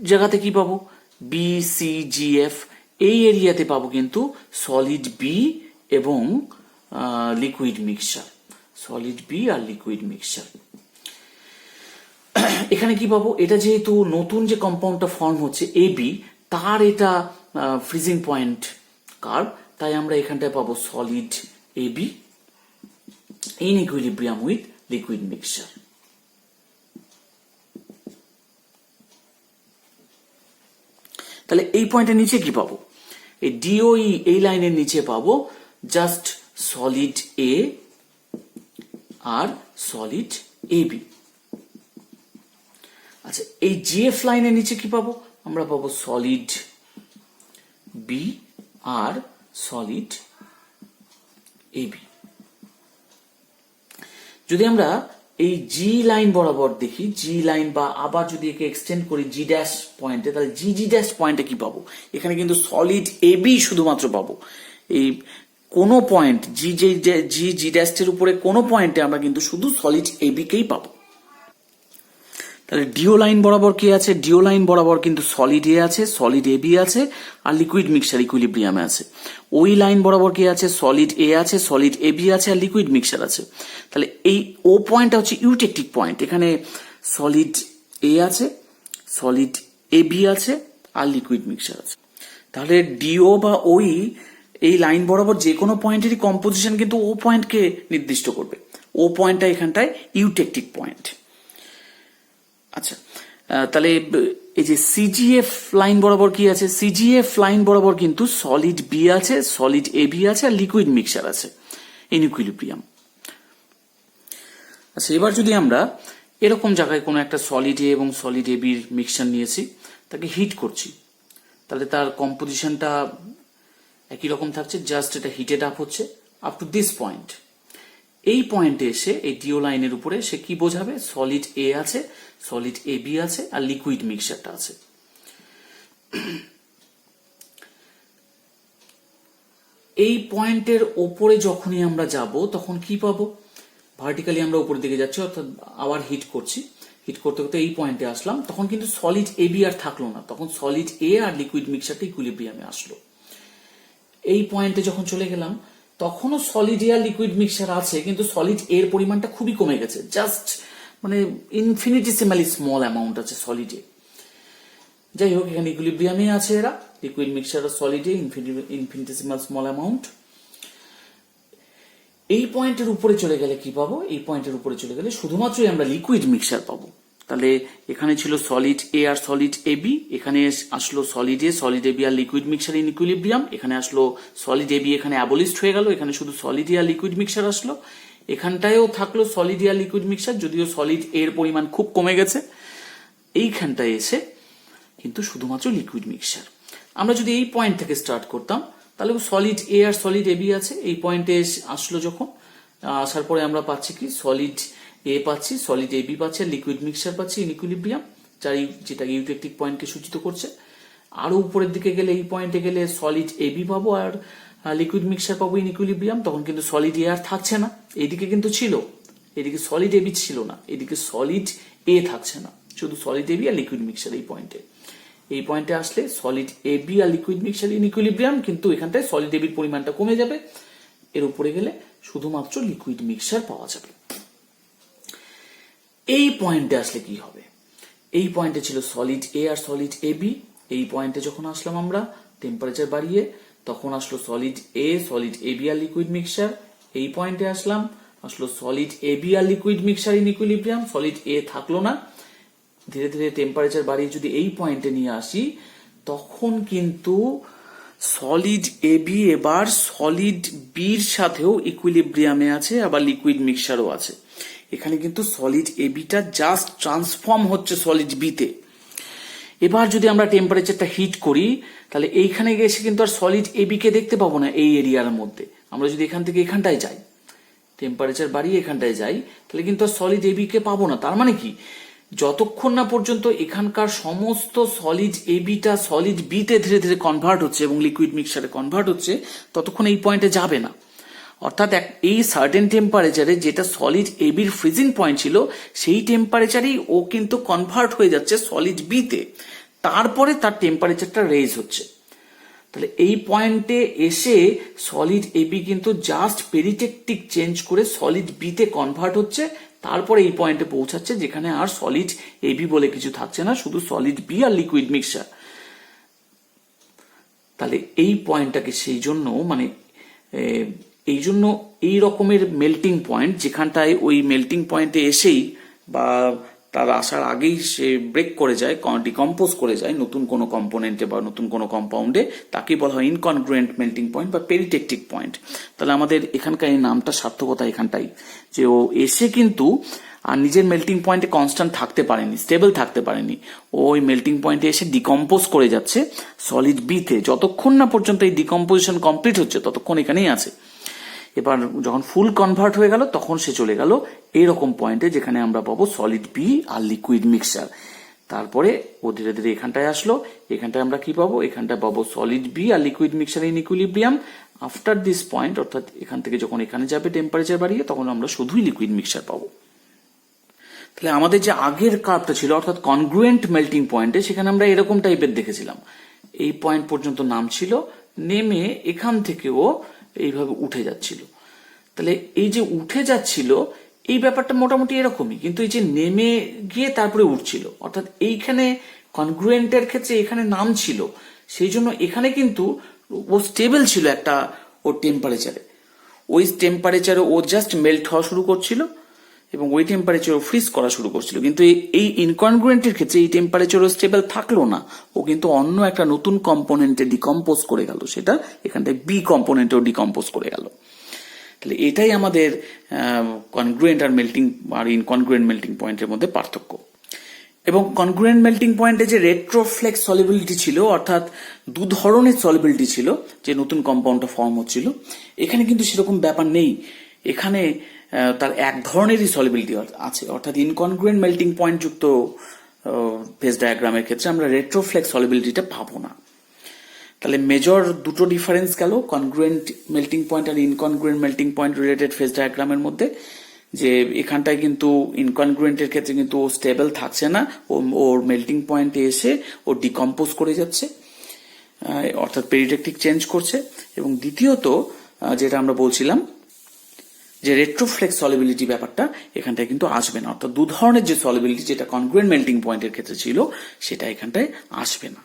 জায়গাতে কি পাবো? বি সি জি এফ, এই এরিয়াতে পাবো কিন্তু সলিড বি এবং লিকুইড মিক্সচার, সলিড বি আর লিকুইড মিক্সচার। এখানে কি পাবো? এটা যেহেতু নতুন যে কম্পাউন্ডটা ফর্ম হচ্ছে এ বি, তার এটা ফ্রিজিং পয়েন্ট কার্ভ, তাই আমরা এখানটায় পাবো solid A be in equilibrium with liquid mixture. তাহলে এই পয়েন্টের নিচে কি পাবো? এই ডিওই এই লাইনের নিচে পাবো জাস্ট সলিড এ আর সলিড এ বি। আচ্ছা, এই জিএফ লাইনের নিচে কি পাবো? আমরা পাবো solid B R solid A B. যদি আমরা এই জি লাইন বরাবর দেখি, জি লাইন বা আবার যদি একে এক্সটেন্ড করি জি ড্যাশ পয়েন্টে, তাহলে জি জি ড্যাশ পয়েন্টে কি পাবো? এখানে কিন্তু সলিড এ বি শুধুমাত্র পাবো। এই কোনো পয়েন্ট জি জি ড্যাশের উপরে কোনো পয়েন্টে আমরা কিন্তু শুধু সলিড এ বি কেই পাবো। তাহলে ডিও লাইন বরাবর কি আছে? ডিও লাইন বরাবর কিন্তু সলিড এ আছে, সলিড এ বি আছে, আর লিকুইড মিক্সচার ইকুইলিব্রিয়ামে আছে। ওই লাইন বরাবর কি আছে? সলিড এ আছে, সলিড এ বি আছে, আর লিকুইড মিক্সচার আছে। তাহলে এই ও পয়েন্টটা হচ্ছে ইউটেকটিক পয়েন্ট। এখানে সলিড এ আছে, সলিড এ বি আছে, আর লিকুইড মিক্সচার আছে। তাহলে ডিও বা ওই এই লাইন বরাবর যে কোনো পয়েন্টেরই কম্পোজিশন কিন্তু ও পয়েন্টকে নির্দিষ্ট করবে। ও পয়েন্টটা এখানটায় ইউটেকটিক পয়েন্ট। আচ্ছা, তাহলে এই যে সিজিএফ লাইন বরাবর কি আছে? সিজিএফ লাইন বরাবর কিন্তু সলিড বি আছে, সলিড এ বি আছে, আর লিকুইড মিক্সচার আছে ইন ইকুইলিব্রিয়াম। আচ্ছা, এবার যদি আমরা এরকম জায়গায় কোনো একটা সলিড এ এবং সলিড এ বির মিক্সচার নিয়েছি, তাকে হিট করছি, তাহলে তার কম্পোজিশনটা একই রকম থাকছে, জাস্ট এটা হিটেড আপ হচ্ছে আপ টু দিস পয়েন্ট। এই পয়েন্টে এসে এই ডিও লাইনের উপরে সে কি বোঝাবে? সলিড এ আছে, সলিড এ বি আছে, আর লিকুইড মিক্সচারটা আছে। এই পয়েন্টের ওপরে যখনই আমরা যাব তখন কি পাবো? ভার্টিক্যালি আমরা উপরের দিকে যাচ্ছি, অর্থাৎ আবার হিট করছি। হিট করতে করতে এই পয়েন্টে আসলাম, তখন কিন্তু সলিড এ বি আর থাকলো না, তখন সলিড এ আর লিকুইড মিক্সচারটা ইকুইলিব্রিয়ামে আসলো। এই পয়েন্টে যখন চলে গেলাম তখনও সলিড এ আর লিকুইড মিক্সচার আছে, কিন্তু সলিড এর পরিমাণটা খুবই কমে গেছে, জাস্ট মানে ইনফিনিটিসিমালি স্মল অ্যামাউন্ট আছে সলিড এ। যাই হোক, এখানে ইকুইলিব্রিয়ামে আছে এরা, লিকুইড মিক্সচার আর সলিড এ ইনফিনিটিসিমাল স্মল অ্যামাউন্ট। এই পয়েন্টের উপরে চলে গেলে কি পাবো? এই পয়েন্টের উপরে চলে গেলে শুধুমাত্রই আমরা লিকুইড মিক্সচার পাবো। তাহলে এখানে ছিল সলিড এ আর সলিড এ বি, এখানে আসলো solid A, solid A B আর লিকুইড মিক্সচার ইন ইকুইলিব্রিয়াম। এখানে আসলো সলিড এ বি, এখানে অ্যাবলিস্ট হয়ে গেল, এখানে শুধু সলিড এ আর লিকুইড মিক্সচার আসলো। এখানটায়ও থাকলো সলিড এ আর লিকুইড মিক্সচার, যদিও সলিড এর পরিমাণ খুব কমে গেছে। এইখানটায় এসে কিন্তু শুধুমাত্র লিকুইড মিক্সচার। আমরা যদি এই পয়েন্ট থেকে স্টার্ট করতাম, তাহলে সলিড এ আর সলিড এ বি আছে। এই পয়েন্টে আসলো যখন, আসার পরে আমরা পাচ্ছি কি? সলিড এ পাচ্ছি, সলিড এ বি পাচ্ছি, আর লিকুইড মিক্সচার পাচ্ছি ইন ইকুইলিব্রিয়াম, যেটা ইউটেকটিক পয়েন্টকে সূচিত করছে। আরো উপরের দিকে গেলে, এই পয়েন্টে গেলে সলিড এ বি পাবো আর লিকুইড মিক্সচার পাবো ইন ইকুইলিব্রিয়াম। তখন কিন্তু সলিড এ আর থাকছে না, এদিকে কিন্তু ছিল, এদিকে সলিড এ বি ছিল না, এদিকে সলিড এ থাকছে না, শুধু সলিড এ বি আর লিকুইড মিক্সচার। এই পয়েন্টে আসলে সলিড এ বি আর লিকুইড মিক্সচার ইন ইকুইলিব্রিয়াম, কিন্তু এখানটায় সলিড এ বির পরিমাণটা কমে যাবে। এর উপরে গেলে শুধুমাত্র লিকুইড মিক্সচার পাওয়া যাবে। এই পয়েন্টে আসলে কি হবে? এই পয়েন্টে ছিল সলিড এ আর সলিড এ বি। এই পয়েন্টে যখন আসলাম আমরা টেম্পারেচার বাড়িয়ে, তখন আসলো solid A, solid A B আর লিকুইড মিক্সচার। এই পয়েন্টে আসলো সলিড এ বি আর liquid mixture in equilibrium, solid A থাকলো না। ধীরে ধীরে টেম্পারেচার বাড়িয়ে যদি এই পয়েন্টে নিয়ে আসি, তখন কিন্তু সলিড এ বি এবার সলিড বির সাথেও ইকুইলিব্রিয়ামে আছে, আবার লিকুইড মিক্সচারও আছে। এখানে কিন্তু সলিড এ বিটা জাস্ট ট্রান্সফর্ম হচ্ছে সলিড বিতে। এবার যদি আমরা টেম্পারেচারটা হিট করি, তাহলে এইখানে গেছে কিন্তু আর সলিড এ বি কে দেখতে পাবো না এই এরিয়ার মধ্যে। আমরা যদি এখান থেকে এখানটায় যাই, টেম্পারেচার বাড়িয়ে এখানটায় যাই, তাহলে কিন্তু আর সলিড এ বি কে পাবো না। তার মানে কি? যতক্ষণ না পর্যন্ত এখানকার সমস্ত সলিড এ বিটা সলিড বিতে ধীরে ধীরে কনভার্ট হচ্ছে এবং লিকুইড মিক্সচারে কনভার্ট হচ্ছে, ততক্ষণ এই পয়েন্টে যাবে না। অর্থাৎ এই সার্টেন টেম্পারেচারে যেটা সলিড এ বির ফ্রিজিং পয়েন্ট ছিল, সেই টেম্পারেচারেই ও কিন্তু কনভার্ট হয়ে যাচ্ছে সলিড বিতে, তারপরে তার টেম্পারেচারটা রেজ হচ্ছে। তাহলে এই পয়েন্টে এসে সলিড এ বি কিন্তু জাস্ট পেরিটেকটিক চেঞ্জ করে সলিড বিতে কনভার্ট হচ্ছে, তারপরে এই পয়েন্টে পৌঁছাচ্ছে যেখানে আর সলিড এ বি বলে কিছু থাকছে না, শুধু সলিড বি আর লিকুইড মিক্সচার। তাহলে এই পয়েন্টটাকে সেই জন্য এই রকমের মেল্টিং পয়েন্ট, যেখানটায় ওই মেল্টিং পয়েন্টে এসেই বা তার আসার আগেই সে ব্রেক করে যায়, ডিকম্পোজ করে যায় নতুন কোনো কম্পোনেন্টে বা নতুন কোনো কম্পাউন্ডে, তাকে বলা হয় ইনকনগ্রুয়েন্ট মেল্টিং পয়েন্ট বা পেরিটেকটিক পয়েন্ট। তাহলে আমাদের এখানকার এই নামটা সার্থকতা এখানটাই, যে ও এসে কিন্তু আর নিজের মেল্টিং পয়েন্টে কনস্ট্যান্ট থাকতে পারেনি, স্টেবল থাকতে পারেনি, ওই মেল্টিং পয়েন্টে এসে ডিকম্পোজ করে যাচ্ছে সলিড বিতে। যতক্ষণ না পর্যন্ত এই ডিকম্পোজিশন কমপ্লিট হচ্ছে ততক্ষণ এখানেই আছে। এবার যখন ফুল কনভার্ট হয়ে গেল, তখন সে চলে গেল এইরকম পয়েন্টে যেখানে আমরা পাবো সলিড বি আর লিকুইড মিক্সচার। তারপরে ও ধীরে ধীরে এখানটায় আসলো, এখানটায় আমরা কি পাবো? এখানটায় পাবো সলিড বি আর liquid mixture in equilibrium. After this point, অর্থাৎ এখান থেকে যখন এখানে যাবে টেম্পারেচার বাড়িয়ে, তখন আমরা শুধুই লিকুইড মিক্সচার পাবো। তাহলে আমাদের যে আগের কার্ভটা ছিল অর্থাৎ কনগ্রুয়েন্ট মেল্টিং পয়েন্টে, সেখানে আমরা এরকম টাইপের দেখেছিলাম, এই পয়েন্ট পর্যন্ত নাম ছিল, নেমে এখান থেকেও এইভাবে উঠে যাচ্ছিল। তাহলে এই যে উঠে যাচ্ছিল এই ব্যাপারটা মোটামুটি এরকমই, কিন্তু এই যে নেমে গিয়ে তারপরে উঠছিল, অর্থাৎ এইখানে কনগ্রুয়েন্টের ক্ষেত্রে এখানে নাম ছিল, সেই জন্য এখানে কিন্তু ও স্টেবল ছিল একটা ওর টেম্পারেচারে, ওই টেম্পারেচারে ও জাস্ট মেল্ট হওয়া শুরু করছিল এবং ওই টেম্পারেচার ও ফ্রিজ করা শুরু করছিল। কিন্তু এই ইনকনগ্রুয়েন্টের ক্ষেত্রে এই টেম্পারেচার ও স্টেবল থাকলো না, ও কিন্তু অন্য একটা নতুন কম্পোনেন্টে ডিকম্পোজ করে গেল, সেটা এখানটায় বি কম্পোনেন্টেও ডিকম্পোজ করে গেল। তাহলে এটাই আমাদের কনগ্রুয়েন্ট আর মেল্টিং আর ইনকনগ্রুয়েন্ট মেল্টিং পয়েন্টের মধ্যে পার্থক্য। এবং কনগ্রুয়েন্ট মেল্টিং পয়েন্টে যে রেট্রোফ্লেক্স সলিবিলিটি ছিল, অর্থাৎ দু ধরনের সলিবিলিটি ছিল যে নতুন কম্পাউন্ডটা ফর্ম হচ্ছিল, এখানে কিন্তু সেরকম ব্যাপার নেই। এখানে তার এক ধরনেরই সলিবিলিটি আছে, অর্থাৎ ইনকনগ্রুয়েন্ট মেল্টিং পয়েন্ট যুক্ত ফেজ ডায়াগ্রামের ক্ষেত্রে আমরা রেট্রোফ্লেক্স সলিবিলিটিটা পাবো না। তাহলে মেজর দুটো ডিফারেন্স গেল কনগ্রুয়েন্ট মেল্টিং পয়েন্ট আর incongruent melting point related phase ডায়াগ্রামের মধ্যে, যে এখানটায় কিন্তু ইনকনগ্রুয়েন্টের ক্ষেত্রে কিন্তু ও স্টেবল থাকছে না, ওর মেল্টিং পয়েন্টে এসে ও ডিকম্পোজ করে যাচ্ছে, অর্থাৎ পেরিটেকটিক চেঞ্জ করছে। এবং দ্বিতীয়ত যেটা আমরা বলছিলাম যে রেট্রোফ্লেক্স সলিবিলিটি ব্যাপারটা এখানটায় কিন্তু আসবে না, অর্থাৎ দু ধরনের যে সলিবিলিটি যেটা কনগ্রুয়েন্ট মেল্টিং পয়েন্টের ক্ষেত্রে ছিল সেটা এখানটায় আসবে না।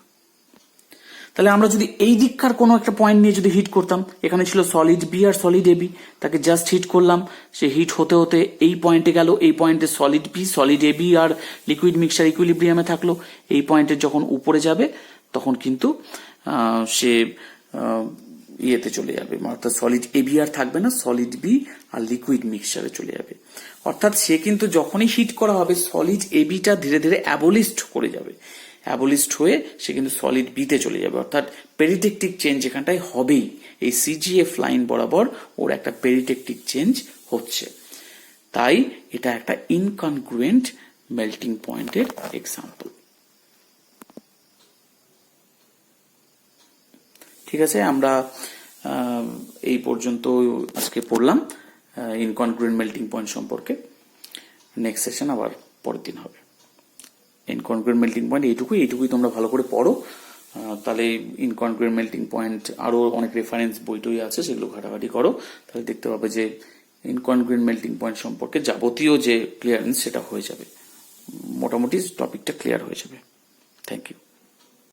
তাহলে আমরা যদি এই দিককার কোনো একটা পয়েন্ট নিয়ে যদি হিট করতাম, এখানে ছিল সলিড বি আর সলিড এবি, তাকে জাস্ট হিট করলাম, সে হিট হতে হতে এই পয়েন্টে গেল, এই পয়েন্টে সলিড বি সলিড এবি আর লিকুইড মিক্সচার ইকুইলিব্রিয়ামে থাকলো, এই পয়েন্টে যখন উপরে যাবে তখন কিন্তু সে ইয়েতে চলে যাবে, অর্থাৎ সলিড এবি আর থাকবে না, সলিড বি আর লিকুইড মিক্সচারে চলে যাবে। অর্থাৎ সে কিন্তু যখনই হিট করা হবে সলিড এবিটা ধীরে ধীরে অ্যাবলিস্ট করে যাবে, অ্যাবলিস্ট হয়ে সে কিন্তু সলিড বিতে চলে যাবে, অর্থাৎ পেরিটেকটিক চেঞ্জ এখানটায় হবেই। এই সিজিএফ লাইন বরাবর ওর একটা পেরিটেকটিক চেঞ্জ হচ্ছে, তাই এটা একটা ইনকনগ্রুয়েন্ট মেল্টিং পয়েন্টের এক্সাম্পল। ঠিক আছে, আমরা এই পর্যন্ত আজকে পড়লাম ইনকনগ্রুয়েন্ট মেল্টিং পয়েন্ট সম্পর্কে। নেক্সট সেশন আবার পরের দিন হবে। ইনকনগ্রুয়েন্ট মেল্টিং পয়েন্ট এইটুকুই তোমরা ভালো করে পড়ো, তাহলে ইনকনগ্রুয়েন্ট মেল্টিং পয়েন্ট আরো অনেক রেফারেন্স বই আছে, সেগুলো ঘাটাঘাটি করো, তাহলে দেখতে পাবে যে ইনকনগ্রুয়েন্ট মেল্টিং পয়েন্ট সম্পর্কে যাবতীয় যে ক্লিয়ারেন্স সেটা হয়ে যাবে, মোটামুটি টপিকটা ক্লিয়ার হয়ে যাবে। Thank you.